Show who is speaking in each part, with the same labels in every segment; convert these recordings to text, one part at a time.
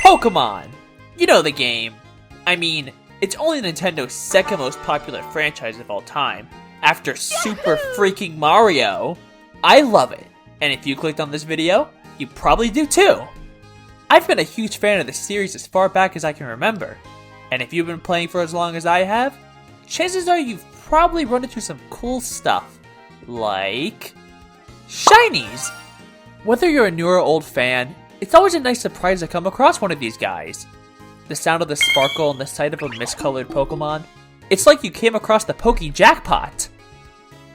Speaker 1: Pokémon! You know the game. I mean, it's only Nintendo's second most popular franchise of all time, after Super freaking Mario. I love it, and if you clicked on this video, you probably do too. I've been a huge fan of the series as far back as I can remember, and if you've been playing for as long as I have, chances are you've probably run into some cool stuff, like shinies! Whether you're a new or old fan, it's always a nice surprise to come across one of these guys. The sound of the sparkle and the sight of a miscolored Pokemon, it's like you came across the Poke Jackpot!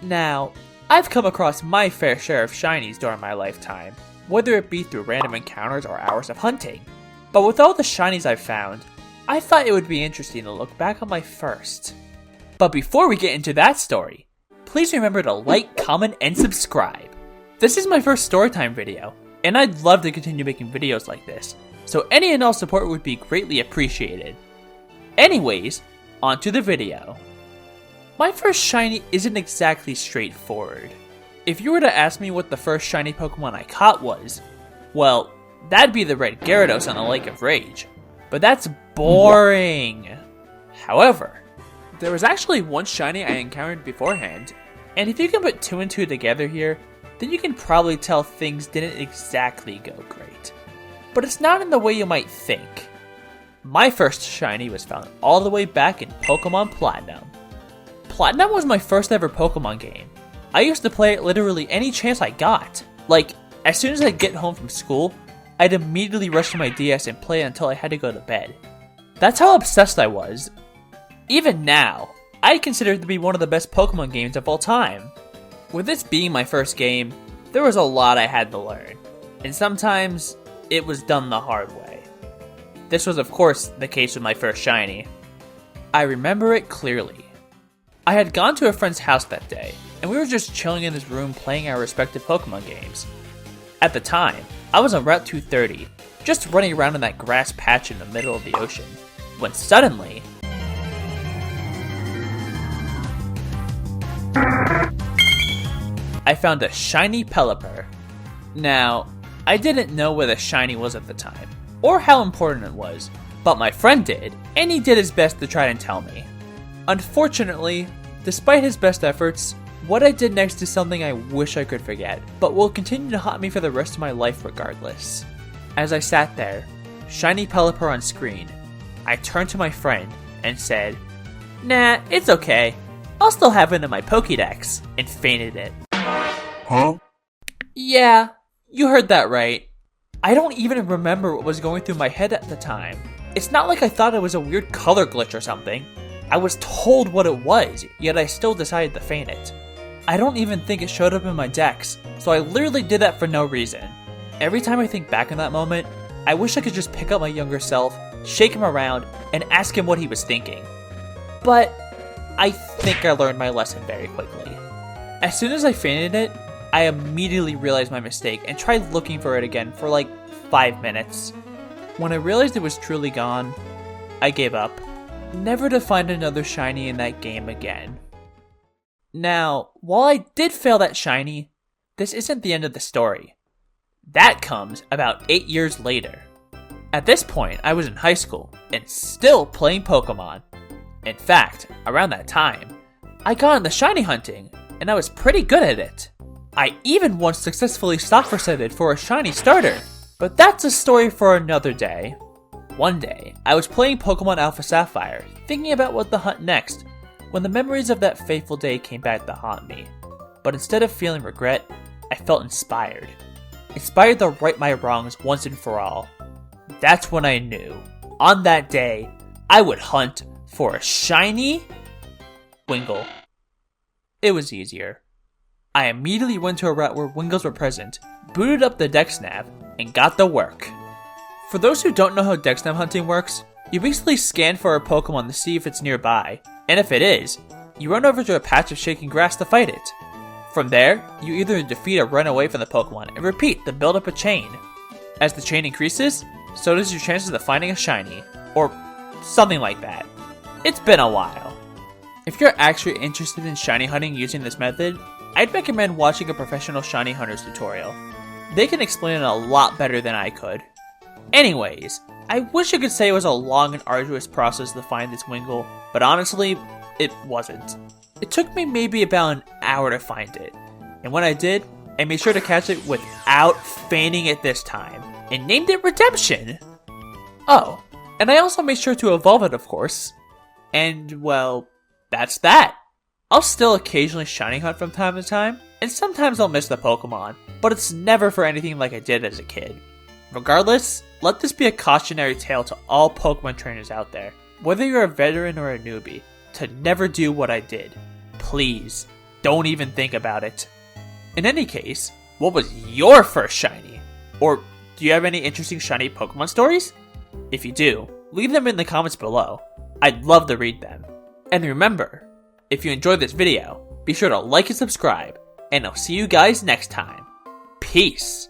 Speaker 1: Now, I've come across my fair share of shinies during my lifetime, whether it be through random encounters or hours of hunting. But with all the shinies I've found, I thought it would be interesting to look back on my first. But before we get into that story, please remember to like, comment, and subscribe. This is my first Storytime video, and I'd love to continue making videos like this, so any and all support would be greatly appreciated. Anyways, on to the video. My first shiny isn't exactly straightforward. If you were to ask me what the first shiny Pokemon I caught was, well, that'd be the red Gyarados on the Lake of Rage. But that's boring! However, there was actually one shiny I encountered beforehand, and if you can put two and two together here, then you can probably tell things didn't exactly go great. But it's not in the way you might think. My first shiny was found all the way back in Pokemon Platinum. Platinum was my first ever Pokemon game. I used to play it literally any chance I got. Like, as soon as I'd get home from school, I'd immediately rush to my DS and play it until I had to go to bed. That's how obsessed I was. Even now, I consider it to be one of the best Pokemon games of all time. With this being my first game, there was a lot I had to learn, and sometimes it was done the hard way. This was of course the case with my first shiny. I remember it clearly. I had gone to a friend's house that day, and we were just chilling in his room playing our respective Pokemon games. At the time, I was on Route 230, just running around in that grass patch in the middle of the ocean, when suddenly, I found a shiny Pelipper. Now, I didn't know what a shiny was at the time, or how important it was, but my friend did, and he did his best to try and tell me. Unfortunately, despite his best efforts, what I did next is something I wish I could forget, but will continue to haunt me for the rest of my life regardless. As I sat there, shiny Pelipper on screen, I turned to my friend and said, "Nah, it's okay. I'll still have it in my Pokédex," and fainted it.
Speaker 2: Huh?
Speaker 1: Yeah, you heard that right. I don't even remember what was going through my head at the time. It's not like I thought it was a weird color glitch or something. I was told what it was, yet I still decided to feint it. I don't even think it showed up in my dex, so I literally did that for no reason. Every time I think back in that moment, I wish I could just pick up my younger self, shake him around, and ask him what he was thinking. But I think I learned my lesson very quickly. As soon as I fainted it, I immediately realized my mistake and tried looking for it again for like 5 minutes. When I realized it was truly gone, I gave up, never to find another shiny in that game again. Now, while I did fail that shiny, this isn't the end of the story. That comes about 8 years later. At this point, I was in high school and still playing Pokemon. In fact, around that time, I got into shiny hunting, and I was pretty good at it. I even once successfully stock presented for a shiny starter, but that's a story for another day. One day, I was playing Pokemon Alpha Sapphire, thinking about what to hunt next, when the memories of that fateful day came back to haunt me. But instead of feeling regret, I felt inspired. Inspired to right my wrongs once and for all. That's when I knew, on that day, I would hunt for a shiny Wingull. It was easier. I immediately went to a route where Wingulls were present, booted up the Dex nav, and got the work. For those who don't know how Dex nav hunting works, you basically scan for a Pokemon to see if it's nearby, and if it is, you run over to a patch of shaking grass to fight it. From there, you either defeat or run away from the Pokemon and repeat to build up a chain. As the chain increases, so does your chances of finding a shiny, or something like that. It's been a while. If you're actually interested in shiny hunting using this method, I'd recommend watching a professional shiny hunter's tutorial. They can explain it a lot better than I could. Anyways, I wish I could say it was a long and arduous process to find this Wingull, but honestly, it wasn't. It took me maybe about an hour to find it, and when I did, I made sure to catch it without feigning it this time, and named it Redemption! Oh, and I also made sure to evolve it, of course. And, well, that's that. I'll still occasionally shiny hunt from time to time, and sometimes I'll miss the Pokemon, but it's never for anything like I did as a kid. Regardless, let this be a cautionary tale to all Pokemon trainers out there, whether you're a veteran or a newbie, to never do what I did. Please, don't even think about it. In any case, what was your first shiny? Or do you have any interesting shiny Pokemon stories? If you do, leave them in the comments below. I'd love to read them. And remember, if you enjoyed this video, be sure to like and subscribe, and I'll see you guys next time. Peace!